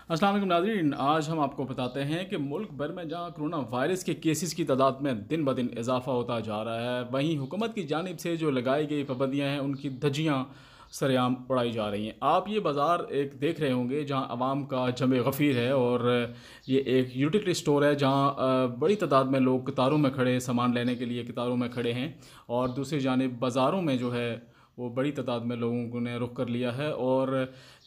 अस्सलाम वालेकुम नाज़रीन, आज हम आपको बताते हैं कि मुल्क भर में जहां कोरोना वायरस के केसेस की तादाद में दिन ब दिन इजाफा होता जा रहा है, वहीं हुकूमत की जानिब से जो लगाई गई पाबंदियां हैं उनकी धज्जियां सरेआम उड़ाई जा रही हैं। आप ये बाज़ार एक देख रहे होंगे जहां आवाम का जमे गफ़ीर है, और ये एक यूटिलिटी स्टोर है जहां बड़ी तादाद में लोग कतारों में खड़े सामान लेने के लिए कतारों में खड़े हैं। और दूसरी जानिब बाज़ारों में जो है वो बड़ी तादाद में लोगों ने रुख कर लिया है। और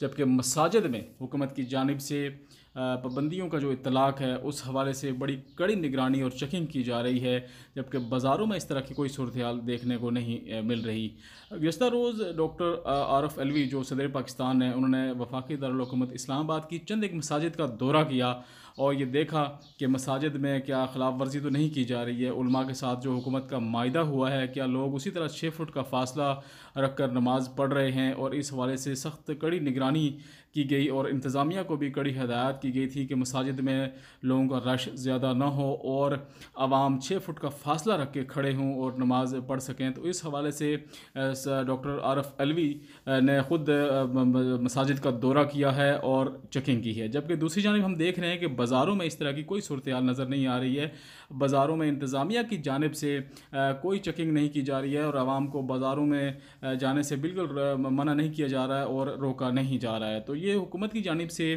जबकि मसाजिद में हुकूमत की जानिब से पाबंदियों का जो इतलाक़ है उस हवाले से बड़ी कड़ी निगरानी और चेकिंग की जा रही है, जबकि बाज़ारों में इस तरह की कोई सूरत हाल देखने को नहीं मिल रही। गुज़श्ता रोज़ डॉक्टर आरफ अलवी जो सदर पाकिस्तान है, उन्होंने वफाकी दारुल हुकूमत इस्लामाबाद की चंद एक मसाजिद का दौरा किया और ये देखा कि मसाजिद में क्या खिलाफ वर्जी तो नहीं की जा रही है। उलमा के साथ जो हुकूमत का मायदा हुआ है, क्या लोग उसी तरह 6 फुट का फ़ासला रख कर नमाज़ पढ़ रहे हैं। और इस हवाले से सख्त कड़ी निगरानी की गई और इंतज़ामिया को भी कड़ी हिदायत की गई थी कि मसाजिद में लोगों का रश ज़्यादा ना हो और आवाम 6 फुट का फ़ासला रख के खड़े हों और नमाज़ पढ़ सकें। तो इस हवाले से डॉक्टर आरफ अलवी ने ख़ुद मसाजिद का दौरा किया है और चेकिंग की है। जबकि दूसरी जानिब हम देख रहे हैं कि बाज़ारों में इस तरह की कोई सूरत हाल नज़र नहीं आ रही है। बाज़ारों में इंतज़ामिया की जानिब से कोई चेकिंग नहीं की जा रही है और आवाम को बाज़ारों में जाने से बिल्कुल मना नहीं किया जा रहा है और रोका नहीं जा रहा है। तो ये हुकूमत की जानिब से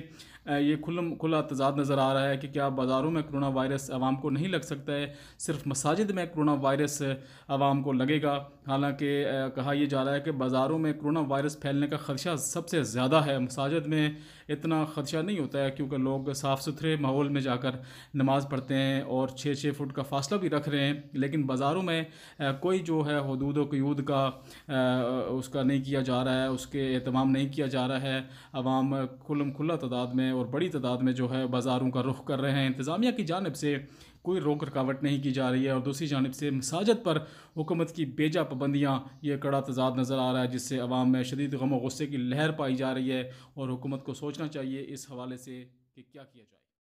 ये खुला तज़ाद नज़र आ रहा है कि क्या बाज़ारों में कोरोना वायरस आवाम को नहीं लग सकता है, सिर्फ मसाजिद में कोरोना वायरस आवाम को लगेगा। हालांकि कहा यह जा रहा है कि बाज़ारों में कोरोना वायरस फैलने का ख़दशा सबसे ज़्यादा है, मसाजिद में इतना ख़दशा नहीं होता है क्योंकि लोग साफ़ सुथरे माहौल में जाकर नमाज़ पढ़ते हैं और 6-6 फुट का फ़ासला भी रख रहे हैं। लेकिन बाज़ारों में कोई जो है हदूद व क़यूद का उसका नहीं किया जा रहा है, उसके एहतमाम नहीं किया जा रहा है। आवाम खुला तादाद में और बड़ी तादाद में जो है बाज़ारों का रुख कर रहे हैं। इंतज़ामिया की जानिब से कोई रोक रुकावट नहीं की जा रही है और दूसरी जानिब से मसाजिद पर हुकूमत की बेजा पाबंदियाँ, ये कड़ा तज़ाद नज़र आ रहा है, जिससे अवाम में शदीद गम और गुस्से की लहर पाई जा रही है। और हुकूमत को सोचना चाहिए इस हवाले से कि क्या किया जाए।